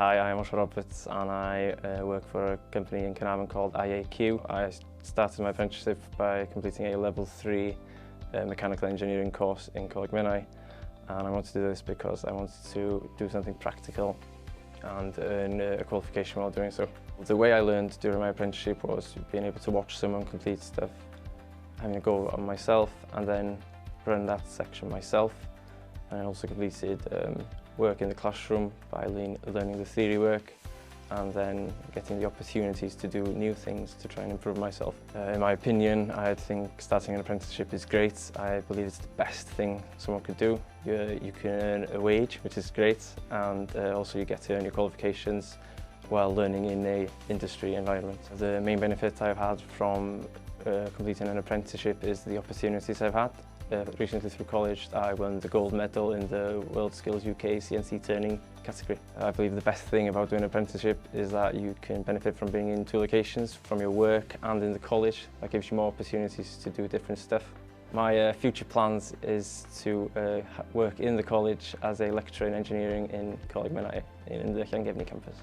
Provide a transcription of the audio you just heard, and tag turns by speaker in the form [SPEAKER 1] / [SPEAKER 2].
[SPEAKER 1] Hi, I'm Osian and I work for a company in Carnarvon called IAQ. I started my apprenticeship by completing a level 3 mechanical engineering course in Menai, and I wanted to do this because I wanted to do something practical and earn a qualification while doing so. The way I learned during my apprenticeship was being able to watch someone complete stuff, having a go on myself and then run that section myself. And I also completed work in the classroom by learning the theory work and then getting the opportunities to do new things to try and improve myself. In my opinion, I think starting an apprenticeship is great. I believe it's the best thing someone could do. You can earn a wage, which is great, and also you get to earn your qualifications while learning in an industry environment. The main benefit I've had from completing an apprenticeship is the opportunities I've had. Recently through college, I won the gold medal in the World Skills UK CNC turning category. I believe the best thing about doing an apprenticeship is that you can benefit from being in two locations, from your work and in the college. That gives you more opportunities to do different stuff. My future plans is to work in the college as a lecturer in engineering in Menai in the Llandrillo campus.